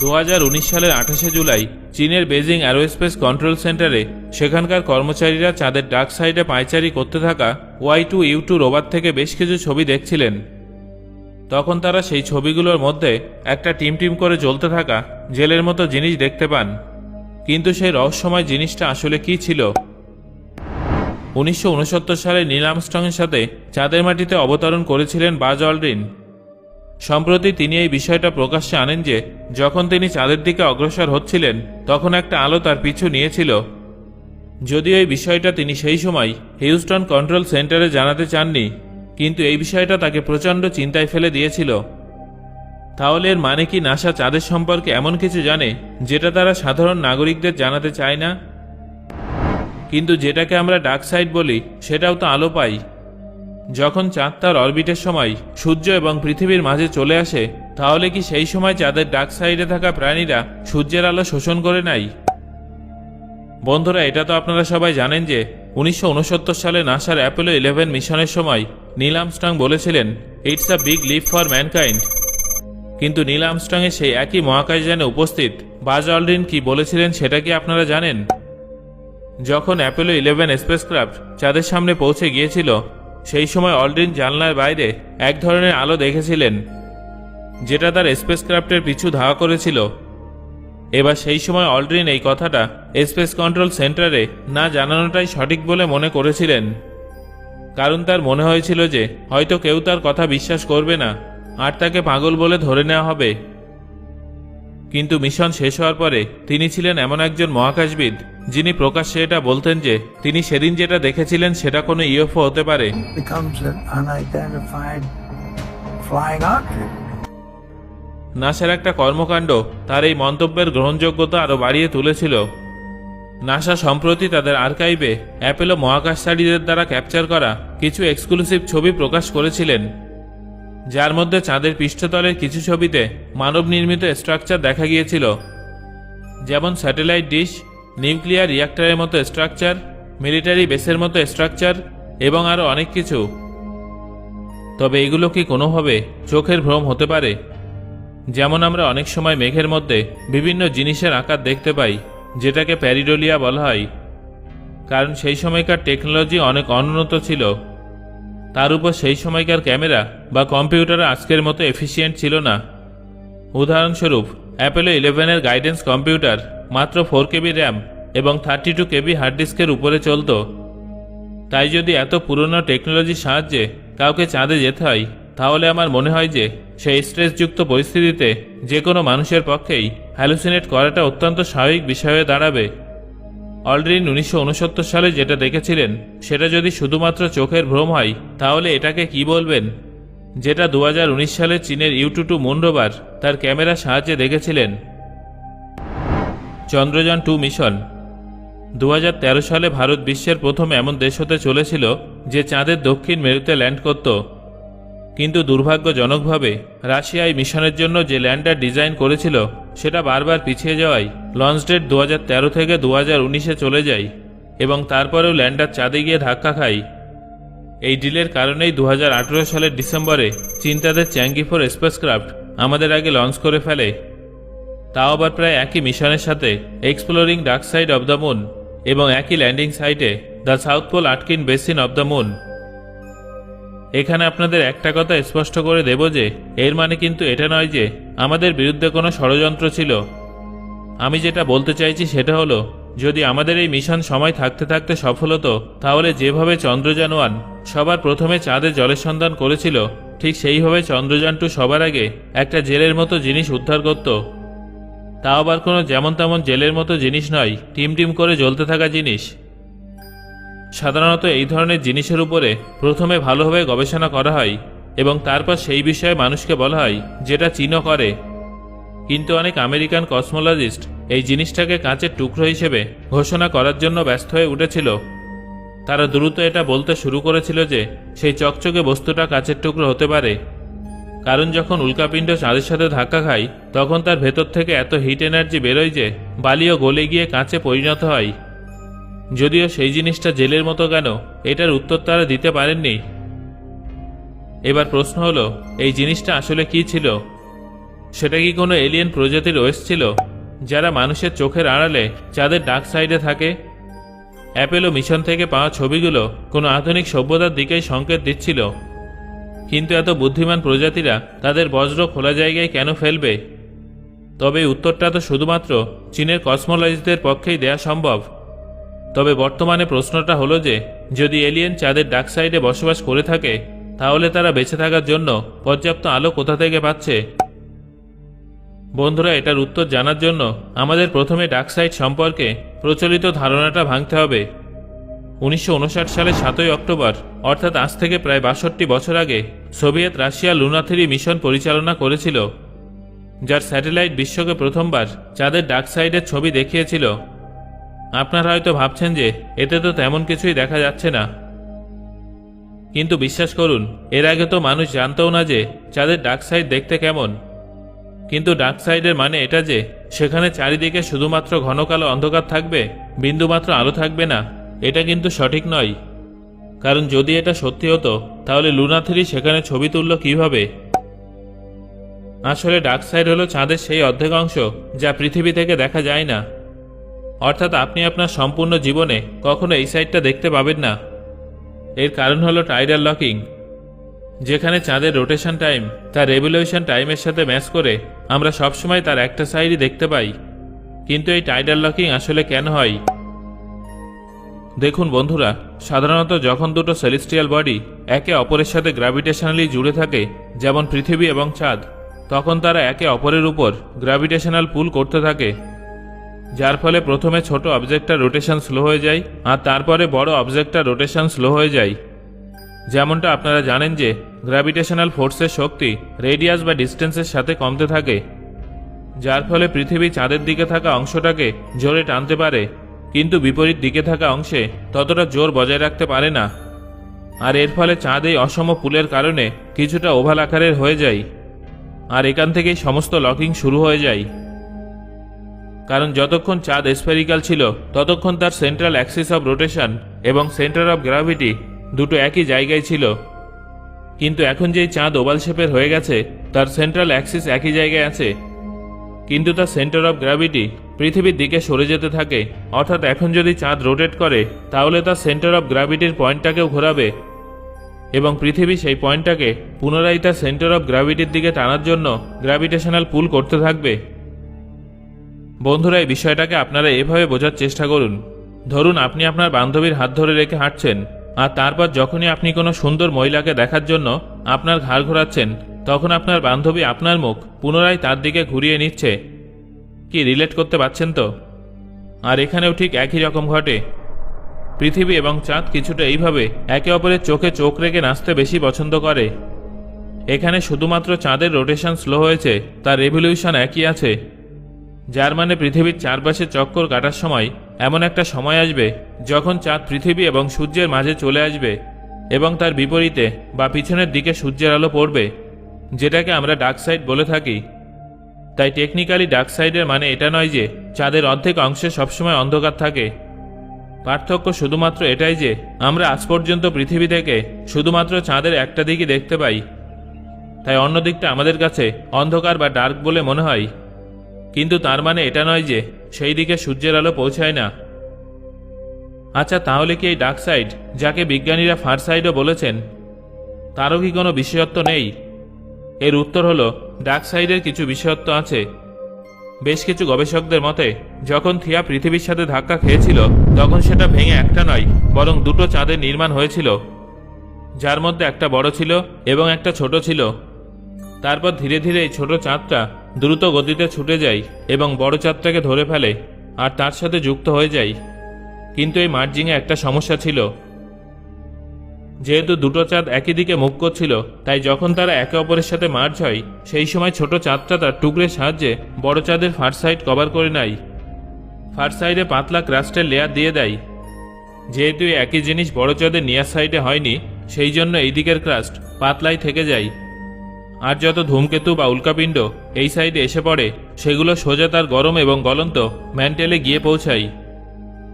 2019 সালের 28শে জুলাই চীনের Beijing aerospace control সেন্টারে সেখানকার কর্মচারীরা চাঁদের ডার্ক সাইডে পায়চারি করতে থাকা Y2U2 রোবট থেকে বেশ কিছু ছবি দেখছিলেন। তখন তারা সেই ছবিগুলোর মধ্যে একটা টিম করে জ্বলতে থাকা জেলের মতো জিনিস দেখতে পান। কিন্তু সেই রহস্যময় জিনিসটা আসলে কি ছিল? 1969 সালে নীল আর্মস্ট্রংয়ের সাথে চাঁদের মাটিতে অবতরণ করেছিলেন বাজ অল্ড্রিন। সম্প্রতি তিনি এই বিষয়টা প্রকাশ্যে আনেন যে যখন তিনি চাঁদের দিকে অগ্রসর হচ্ছিলেন তখন একটা আলো তার পিছু নিয়েছিল। যদিও এই বিষয়টা তিনি সেই সময় হিউস্টন কন্ট্রোল সেন্টারে জানাতে চাননি, কিন্তু এই বিষয়টা তাকে প্রচণ্ড চিন্তায় ফেলে দিয়েছিল। তাহলে এর মানে কি নাসা চাঁদের সম্পর্কে এমন কিছু জানে যেটা তারা সাধারণ নাগরিকদের জানাতে চায় না? কিন্তু যেটাকে আমরা ডার্ক সাইড বলি সেটাও তো আলো পাই। যখন চাঁদ তার অরবিটের সময় সূর্য এবং পৃথিবীর মাঝে চলে আসে, তাহলে কি সেই সময় চাঁদের ডার্ক সাইডে থাকা প্রাণীরা সূর্যের আলো শোষণ করে নেয়? বন্ধুরা, এটা তো আপনারা সবাই জানেন যে 1969 সালে নাসার অ্যাপোলো 11 মিশনের সময় নীল আর্মস্ট্রং বলেছিলেন, it's a big leap for mankind. কিন্তু নীল আর্মস্ট্রংয়ের সেই একই মহাকাশযানে উপস্থিত বাজ অল্ড্রিন কি বলেছিলেন সেটা কি আপনারা জানেন? যখন অ্যাপোলো 11 স্পেসক্রাফট চাঁদের সামনে পৌঁছে গিয়েছিল, সেই সময় অল্ড্রিন জানলার বাইরে এক ধরনের আলো দেখেছিলেন যেটা তার স্পেসক্রাফটের পিছু ধাওয়া করেছিল। এবার সেই সময় অল্ড্রিন এই কথাটা স্পেস কন্ট্রোল সেন্টারে না জানানোটাই সঠিক বলে মনে করেছিলেন, কারণ তার মনে হয়েছিল যে হয়তো কেউ তার কথা বিশ্বাস করবে না আর তাকে পাগল বলে ধরে নেওয়া হবে। কিন্তু মিশন শেষ হওয়ার পরে তিনি ছিলেন এমন একজন মহাকাশবিদ যিনি প্রকাশ্যে এটা বলতেন যে তিনি সেদিন যেটা দেখেছিলেন সেটা কোনো ইউএফও হতে পারে। নাসার একটা কর্মকাণ্ড তার এই মন্তব্যের গ্রহণযোগ্যতা আরও বাড়িয়ে তুলেছিল। নাসা সম্প্রতি তাদের আর্কাইভে অ্যাপোলো মহাকাশচারীদের দ্বারা ক্যাপচার করা কিছু এক্সক্লুসিভ ছবি প্রকাশ করেছিলেন, যার মধ্যে চাঁদের পৃষ্ঠতলের কিছু ছবিতে মানব নির্মিত স্ট্রাকচার দেখা গিয়েছিল, যেমন স্যাটেলাইট ডিশ, নিউক্লিয়ার রিঅ্যাক্টরের মতো স্ট্রাকচার, মিলিটারি বেসের মতো স্ট্রাকচার এবং আরও অনেক কিছু। তবে এগুলো কি কোনোভাবে চোখের ভ্রম হতে পারে? যেমন আমরা অনেক সময় মেঘের মধ্যে বিভিন্ন জিনিসের আকার দেখতে পাই, যেটাকে প্যারিডোলিয়া বলা হয়, কারণ সেই সময়কার টেকনোলজি অনেক অনুন্নত ছিল। তার উপর সেই সময়কার ক্যামেরা বা কম্পিউটার আজকের মতো এফিসিয়েন্ট ছিল না। উদাহরণস্বরূপ, অ্যাপোলো 11-এর গাইডেন্স কম্পিউটার মাত্র 4 KB র্যাম এবং 32 KB হার্ড ডিস্কের উপরে চলত। তাই যদি এত পুরনো টেকনোলজির সাহায্যে কাউকে চাঁদে যেতে হয়, তাহলে আমার মনে হয় যে সেই স্ট্রেসযুক্ত পরিস্থিতিতে যে কোনো মানুষের পক্ষেই হ্যালুসিনেট করাটা অত্যন্ত স্বাভাবিক বিষয় হয়ে দাঁড়াবে। অল্ড্রিন 1969 সালে যেটা দেখেছিলেন সেটা যদি শুধুমাত্র চোখের ভ্রম হয়, তাহলে এটাকে কি বলবেন যেটা 2019 সালে চীনের U22 মুন রোভার তার ক্যামেরার সাহায্যে দেখেছিলেন? চন্দ্রযান 2 মিশন। 2013 সালে ভারত বিশ্বের প্রথম এমন দেশ হতে চলেছিল যে চাঁদের দক্ষিণ মেরুতে ল্যান্ড করত। কিন্তু দুর্ভাগ্যজনকভাবে রাশিয়া এই মিশনের জন্য যে ল্যান্ডার ডিজাইন করেছিল সেটা বারবার পিছিয়ে যাওয়ায় লঞ্চ ডেট 2013 থেকে 2019-এ চলে যায় এবং তারপরেও ল্যান্ডার চাঁদে গিয়ে ধাক্কা খায়। এই ডিলের কারণেই 2018 সালের ডিসেম্বরে চীন তাদের চ্যাঙ্গি 4 স্পেসক্রাফট আমাদের আগে লঞ্চ করে ফেলে, তাও আবার প্রায় একই মিশনের সাথে exploring dark side of the moon এবং একই ল্যান্ডিং সাইটে the south pole Aitken basin of the moon. এখানে আপনাদের একটা কথা স্পষ্ট করে দেব যে এর মানে কিন্তু এটা নয় যে আমাদের বিরুদ্ধে কোনো ষড়যন্ত্র ছিল। আমি যেটা বলতে চাইছি সেটা হলো, যদি আমাদের এই মিশন সময় থাকতে থাকতে সফল হতো, তাহলে যেভাবে চন্দ্রযান 1 সবার প্রথমে চাঁদে জলের সন্ধান করেছিল, ঠিক সেইভাবে চন্দ্রযান 2 সবার আগে একটা জেলের মতো জিনিস উদ্ধার করত। তাও আবার কোনো যেমন তেমন জেলের মতো জিনিস নয়, টিম করে জ্বলতে থাকা জিনিস। সাধারণত এই ধরনের জিনিসের উপরে প্রথমে ভালোভাবে গবেষণা করা হয় এবং তারপর সেই বিষয়ে মানুষকে বলা হয়, যেটা চীনও করে। কিন্তু অনেক আমেরিকান কসমোলজিস্ট এই জিনিসটাকে কাঁচের টুকরো হিসেবে ঘোষণা করার জন্য ব্যস্ত হয়ে উঠেছিল। তারা দ্রুত এটা বলতে শুরু করেছিল যে সেই চকচকে বস্তুটা কাঁচের টুকরো হতে পারে, কারণ যখন উল্কাপিণ্ড চাঁদের সাথে ধাক্কা খায় তখন তার ভেতর থেকে এত হিট এনার্জি বেরোয় যে বালিও গলে গিয়ে কাঁচে পরিণত হয়। যদিও সেই জিনিসটা জেলের মতো কেন, এটার উত্তর তারা দিতে পারেননি। এবার প্রশ্ন হলো, এই জিনিসটা আসলে কি ছিল? সেটা কি কোনো এলিয়েন প্রজাতির ওয়েস্ট ছিল, যারা মানুষের চোখের আড়ালে চাঁদের ডার্ক সাইডে থাকে? অ্যাপোলো মিশন থেকে পাওয়া ছবিগুলো কোনো আধুনিক সভ্যতার দিকেই সংকেত দিচ্ছিল, কিন্তু এত বুদ্ধিমান প্রজাতিরা তাদের বজ্র খোলা জায়গায় কেন ফেলবে? তবে উত্তরটা তো শুধুমাত্র চীনের কসমোলজিস্টদের পক্ষেই দেয়া সম্ভব। তবে বর্তমানে প্রশ্নটা হলো যে, যদি এলিয়েন চাঁদের ডার্ক সাইডে বসবাস করে থাকে, তাহলে তারা বেঁচে থাকার জন্য পর্যাপ্ত আলো কোথা থেকে পাচ্ছে? বন্ধুরা, এটার উত্তর জানার জন্য আমাদের প্রথমে ডার্ক সাইড সম্পর্কে প্রচলিত ধারণাটা ভাঙতে হবে। 1959 সালের 7ই অক্টোবর, অর্থাৎ আজ থেকে প্রায় 62 বছর আগে, সোভিয়েত রাশিয়া লুনা 3 মিশন পরিচালনা করেছিল, যার স্যাটেলাইট বিশ্বকে প্রথমবার চাঁদের ডার্ক সাইডের ছবি দেখিয়েছিল। আপনারা হয়তো ভাবছেন যে এতে তো তেমন কিছুই দেখা যাচ্ছে না, কিন্তু বিশ্বাস করুন, এর আগে তো মানুষ জানতও না যে চাঁদের ডার্ক সাইড দেখতে কেমন। কিন্তু ডার্ক সাইডের মানে এটা যে সেখানে চারিদিকে শুধুমাত্র ঘন কালো অন্ধকার থাকবে, বিন্দুমাত্র আলো থাকবে না। এটা কিন্তু সঠিক নয়, কারণ যদি এটা সত্যি হতো তাহলে লুনা 3 সেখানে ছবি তুলল কিভাবে? আসলে ডার্ক সাইড হলো চাঁদের সেই অর্ধেক অংশ যা পৃথিবী থেকে দেখা যায় না। অর্থাৎ আপনি আপনার সম্পূর্ণ জীবনে কখনো এই সাইডটা দেখতে পাবেন না। এর কারণ হলো টাইডাল লকিং, যেখানে চাঁদের রোটেশন টাইম তার রেভলিউশন টাইমের সাথে ম্যাচ করে আমরা সবসময় তার একটা সাইডই দেখতে পাই। কিন্তু এই টাইডাল লকিং আসলে কেন হয়? দেখুন বন্ধুরা, সাধারণত যখন দুটো সেলেস্টিয়াল বডি একে অপরের সাথে গ্র্যাভিটেশনালি জুড়ে থাকে, যেমন পৃথিবী এবং চাঁদ, তখন তারা একে অপরের উপর গ্র্যাভিটেশনাল পুল করতে থাকে, যার ফলে প্রথমে ছোট অবজেক্টটার রোটেশন স্লো হয়ে যায় আর তারপরে বড় অবজেক্টটার রোটেশন স্লো হয়ে যায়। যেমনটা আপনারা জানেন যে গ্র্যাভিটেশনাল ফোর্সের শক্তি রেডিয়াস বা ডিস্টেন্সের সাথে কমতে থাকে, যার ফলে পৃথিবী চাঁদের দিকে থাকা অংশটাকে জোরে টানতে পারে, কিন্তু বিপরীত দিকে থাকা অংশে ততটা জোর বজায় রাখতে পারে না। আর এর ফলে চাঁদ এই অসম পুলের কারণে কিছুটা ওভাল আকারের হয়ে যায়, আর এখান থেকেই সমস্ত লকিং শুরু হয়ে যায়। কারণ যতক্ষণ চাঁদ স্ফেরিক্যাল ছিল ততক্ষণ তার সেন্ট্রাল অ্যাক্সিস অফ রোটেশন এবং সেন্টার অফ গ্র্যাভিটি দুটো একই জায়গায় ছিল, কিন্তু এখন যেই চাঁদ ওভাল শেপের হয়ে গেছে, তার সেন্ট্রাল অ্যাক্সিস একই জায়গায় আছে, কিন্তু তার সেন্টার অফ গ্র্যাভিটি পৃথিবীর দিকে সরে যেতে থাকে। অর্থাৎ এখন যদি চাঁদ রোটেট করে, তাহলে তার সেন্টার অফ গ্র্যাভিটির পয়েন্টটাকেও ঘোরাবে এবং পৃথিবী সেই পয়েন্টটাকে পুনরায় তার সেন্টার অফ গ্র্যাভিটির দিকে টানার জন্য গ্র্যাভিটেশনাল পুল করতে থাকবে। বন্ধুরা, এই বিষয়টাকে আপনারা এভাবে বোঝার চেষ্টা করুন। ধরুন আপনি আপনার বান্ধবীর হাত ধরে রেখে হাঁটছেন, আর তারপর যখনই আপনি কোনো সুন্দর মহিলাকে দেখার জন্য আপনার ঘাড় ঘোরাচ্ছেন, তখন আপনার বান্ধবী আপনার মুখ পুনরায় তার দিকে ঘুরিয়ে নিচ্ছে। কি রিলেট করতে পারছেন তো? আর এখানেও ঠিক একই রকম ঘটে। পৃথিবী এবং চাঁদ কিছুটা এইভাবে একে অপরের চোখে চোখ রেখে নাচতে বেশি পছন্দ করে। এখানে শুধুমাত্র চাঁদের রোটেশন স্লো হয়েছে, তার রেভলিউশন একই আছে, যার মানে পৃথিবীর চারপাশে চক্কর কাটার সময় এমন একটা সময় আসবে যখন চাঁদ পৃথিবী এবং সূর্যের মাঝে চলে আসবে এবং তার বিপরীতে বা পিছনের দিকে সূর্যের আলো পড়বে, যেটাকে আমরা ডার্ক সাইড বলে থাকি। তাই টেকনিক্যালি ডার্ক সাইডের মানে এটা নয় যে চাঁদের অর্ধেক অংশে সবসময় অন্ধকার থাকে। পার্থক্য শুধুমাত্র এটাই যে আমরা আজ পর্যন্ত পৃথিবী থেকে শুধুমাত্র চাঁদের একটা দিকই দেখতে পাই, তাই অন্য দিকটা আমাদের কাছে অন্ধকার বা ডার্ক বলে মনে হয়। কিন্তু তার মানে এটা নয় যে সেই দিকে সূর্যের আলো পৌঁছায় না। আচ্ছা, তাহলে কি এই ডার্ক সাইড, যাকে বিজ্ঞানীরা ফার সাইডও বলেছেন, তারও কি কোনো বিশেষত্ব নেই? এর উত্তর হলো, ডার্ক সাইডের কিছু বিশেষত্ব আছে। বেশ কিছু গবেষকদের মতে যখন থিয়া পৃথিবীর সাথে ধাক্কা খেয়েছিল, তখন সেটা ভেঙে একটা নয় বরং দুটো চাঁদের নির্মাণ হয়েছিল, যার মধ্যে একটা বড় ছিল এবং একটা ছোট ছিল। তারপর ধীরে ধীরে এই ছোট চাঁদটা দ্রুত গতিতে ছুটে যায় এবং বড় চাঁদটাকে ধরে ফেলে আর তার সাথে যুক্ত হয়ে যায়। কিন্তু এই মার্জিংয়ে একটা সমস্যা ছিল। যেহেতু দুটো চাঁদ একই দিকে মুভ করছিল, তাই যখন তারা একে অপরের সাথে মার্জ হয়, সেই সময় ছোট চাঁদটা তার টুকরের সাহায্যে বড় চাঁদের ফার সাইড কভার করে নেয়। ফার সাইডে পাতলা ক্রাস্টের লেয়ার দিয়ে দেয়। যেহেতু একই জিনিস বড় চাঁদের নিয়ার সাইডে হয়নি, সেই জন্য এই দিকের ক্রাস্ট পাতলাই থেকে যায়। আর যত ধূমকেতু বা উল্কাপিণ্ড এই সাইডে এসে পড়ে, সেগুলো সোজা তার গরম এবং গলন্ত ম্যান্টেলে গিয়ে পৌঁছায়।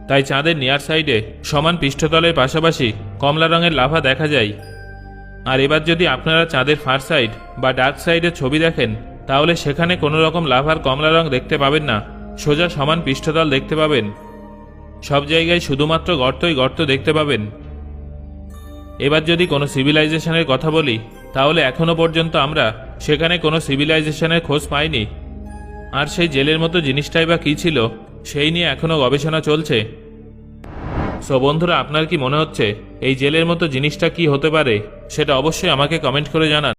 তাই চাঁদের নিয়ার সাইডে সমান পৃষ্ঠতলের পাশাপাশি কমলা রঙের লাভা দেখা যায়। আর এবার যদি আপনারা চাঁদের ফার সাইড বা ডার্ক সাইডের ছবি দেখেন, তাহলে সেখানে কোনো রকম লাভ আর কমলা রং দেখতে পাবেন না, সোজা সমান পৃষ্ঠতল দেখতে পাবেন। সব জায়গায় শুধুমাত্র গর্তই গর্ত দেখতে পাবেন। এবার যদি কোনো সিভিলাইজেশনের কথা বলি, তাহলে এখনো পর্যন্ত আমরা সেখানে কোনো সিভিলাইজেশনের খোঁজ পাইনি। আর সেই জেলের মতো জিনিসটাই বা কী ছিল, সেই নিয়ে এখনো গবেষণা চলছে। সো বন্ধুরা, আপনার কি মনে হচ্ছে এই জেলের মতো জিনিসটা কি হতে পারে, সেটা অবশ্যই আমাকে কমেন্ট করে জানান।